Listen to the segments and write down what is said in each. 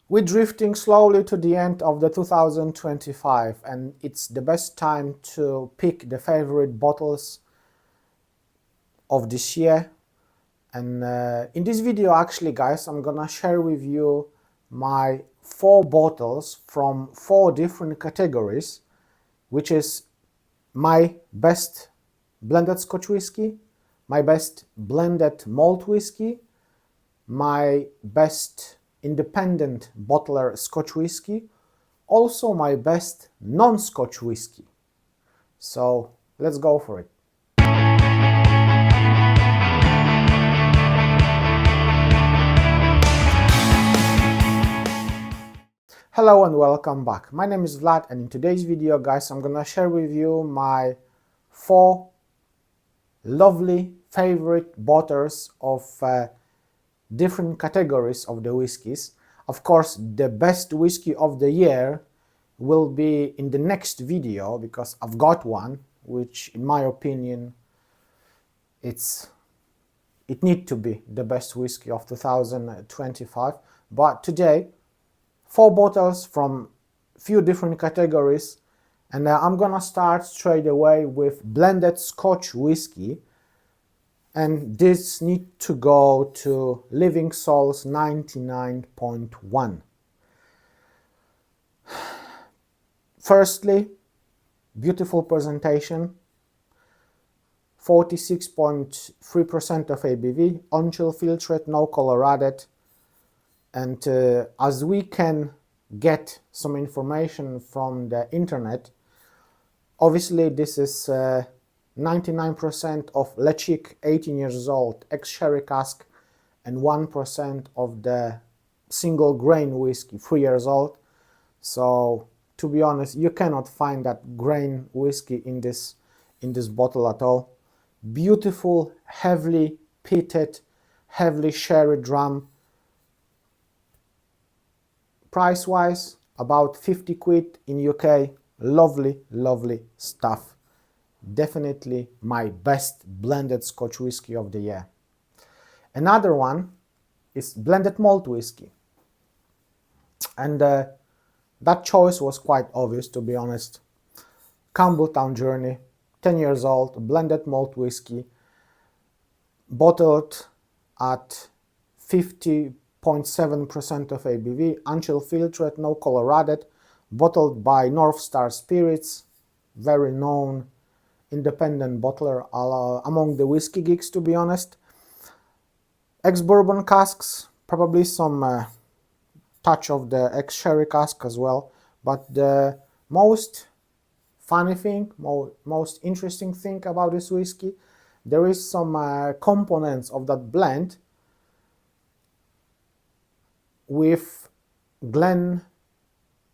We're drifting slowly to the end of the 2025, and it's the best time to pick the favorite bottles of this year. And in this video, actually, guys, I'm gonna share with you my 4 bottles from 4 different categories, which is my best blended Scotch whiskey, my best blended malt whiskey, my best independent bottler Scotch whiskey, also my best non-Scotch whiskey. So let's go for it. Hello and welcome back. My name is Vlad, and in today's video, guys, I'm gonna share with you my 4 lovely favorite bottles of different categories of the whiskies. Of course, the best whiskey of the year will be in the next video, because I've got one which, in my opinion, it needs to be the best whiskey of 2025. But today, 4 bottles from few different categories, and I'm gonna start straight away with blended Scotch whiskey, and this need to go to Living Souls 99.1. Firstly, beautiful presentation, 46.3% of ABV, on-chill filtrate, no color added. And as we can get some information from the internet, obviously this is 99% of Lechik, 18 years old, ex-sherry cask, and 1% of the single grain whiskey, 3 years old. So to be honest, you cannot find that grain whiskey in this bottle at all. Beautiful, heavily peated, heavily sherry drum. Price wise, about 50 quid in UK. Lovely, lovely stuff. Definitely my best blended Scotch whiskey of the year. Another one is blended malt whiskey, and that choice was quite obvious, to be honest. Campbelltown Journey, 10 years old, blended malt whiskey, bottled at 50.7% of ABV, on-chill filtrate, no color added, bottled by North Star Spirits, very known independent bottler among the whiskey geeks, to be honest. Ex-bourbon casks, probably some touch of the ex-sherry cask as well, but the most funny thing, most interesting thing about this whiskey, there is some components of that blend with Glen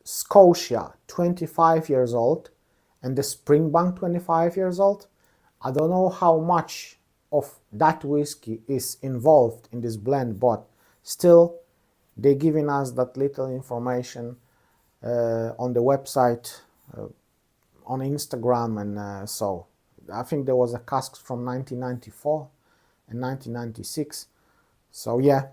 Scotia, 25 years old, and the Springbank, 25 years old. I don't know how much of that whiskey is involved in this blend, but still they're giving us that little information on the website, on Instagram, and so I think there was a cask from 1994 and 1996. So yeah,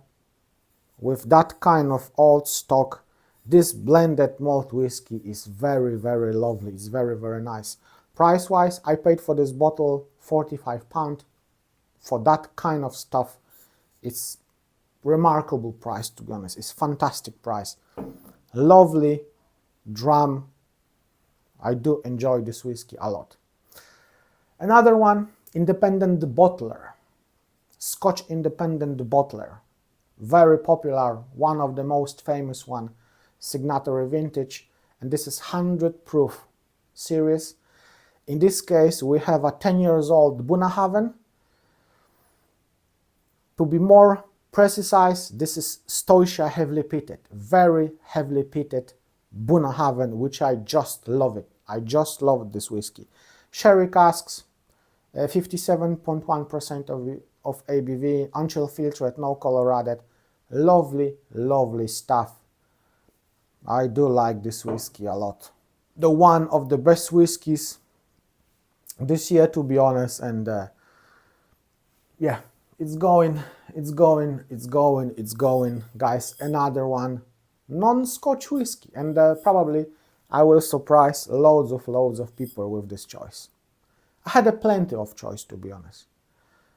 with that kind of old stock, this blended malt whiskey is very, very lovely. It's very, very nice. Price wise, I paid for this bottle £45. For that kind of stuff, it's remarkable price, to be honest. It's fantastic price. Lovely drum. I do enjoy this whiskey a lot. Another one, independent bottler. Scotch independent bottler. Very popular, one of the most famous one, Signatory Vintage, and this is 100 proof series. In this case, we have a 10 years old Bunnahabhain. To be more precise, this is Stoicia heavily peated, very heavily peated Bunnahabhain, which I just love it. I just love this whiskey. Sherry casks, 57.1% of ABV, on-chill filtrate, no color added. Lovely, lovely stuff. I do like this whiskey a lot. The one of the best whiskeys this year, to be honest, and yeah, it's going, guys. Another one, non-Scotch whiskey, and probably I will surprise loads of people with this choice. I had a plenty of choice, to be honest.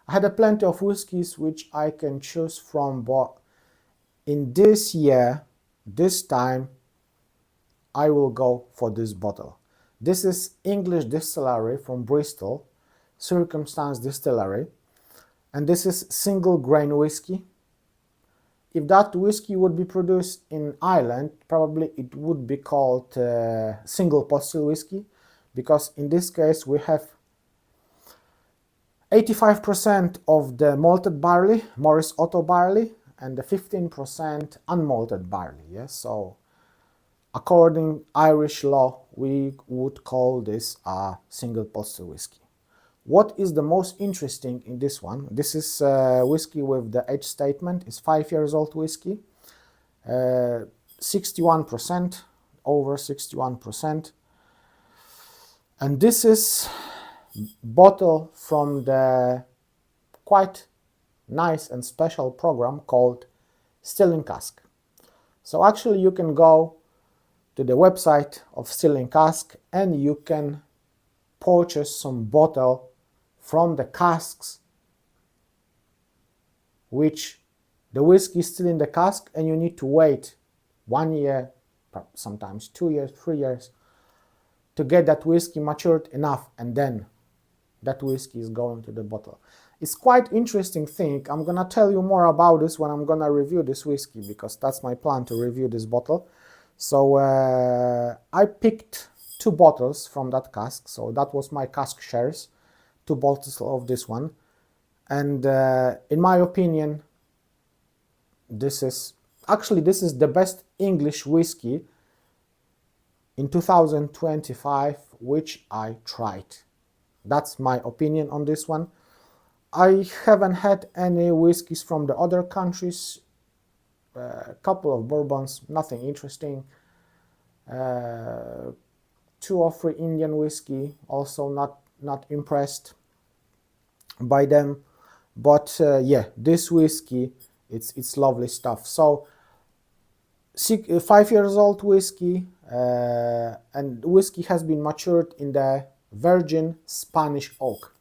I had a plenty of whiskies which I can choose from, but in this year, this time, I will go for this bottle. This is English distillery from Bristol, Circumstance Distillery, and this is single grain whiskey. If that whiskey would be produced in Ireland, probably it would be called single pot still whiskey, because in this case we have 85% of the malted barley, Morris Otto barley, and the 15% unmalted barley. Yes, so according Irish law, we would call this a single pot still whiskey. What is the most interesting in this one? This is whiskey with the age statement. It's 5 years old whiskey, 61%, over 61%. And this is bottle from the quite nice and special program called Still in Cask. So actually you can go to the website of Still in Cask and you can purchase some bottle from the casks which the whiskey is still in the cask, and you need to wait 1 year, sometimes 2 years, 3 years to get that whiskey matured enough, and then that whiskey is going to the bottle. It's quite interesting thing. I'm gonna tell you more about this when I'm gonna review this whiskey, because that's my plan, to review this bottle. So I picked 2 bottles from that cask, so that was my cask shares, 2 bottles of this one, and in my opinion this is the best English whiskey in 2025 which I tried. That's my opinion on this one. I haven't had any whiskies from the other countries, a couple of bourbons, nothing interesting, 2 or 3 Indian whiskey, also not impressed by them. But yeah, this whiskey, it's lovely stuff. So 5 years old whiskey, and whiskey has been matured in the virgin Spanish oak.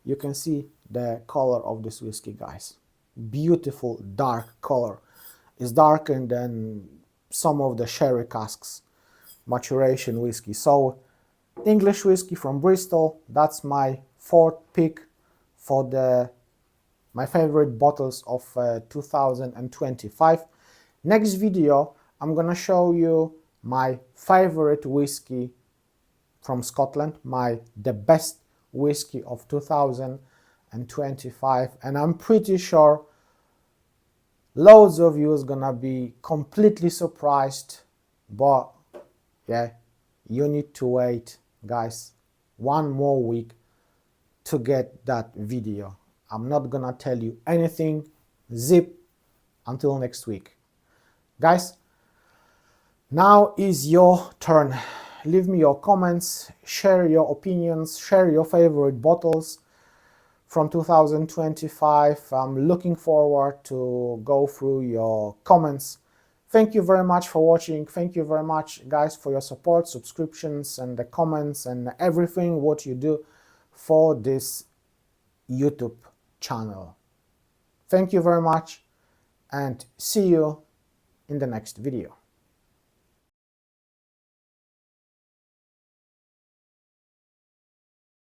You can see the color of this whiskey, guys. Beautiful dark color. It's darker than some of the sherry casks maturation whiskey. So English whiskey from Bristol, that's my 4th pick for my favorite bottles of 2025. Next video I'm gonna show you my favorite whiskey from Scotland, the best whiskey of 2025, and I'm pretty sure loads of you is gonna be completely surprised, but yeah, you need to wait, guys, 1 more week to get that video. I'm not gonna tell you anything. Zip until next week. Guys, now is your turn. Leave me your comments, share your opinions, share your favorite bottles from 2025. I'm looking forward to go through your comments. Thank you very much for watching. Thank you very much, guys, for your support, subscriptions, and the comments, and everything what you do for this YouTube channel. Thank you very much, and see you in the next video.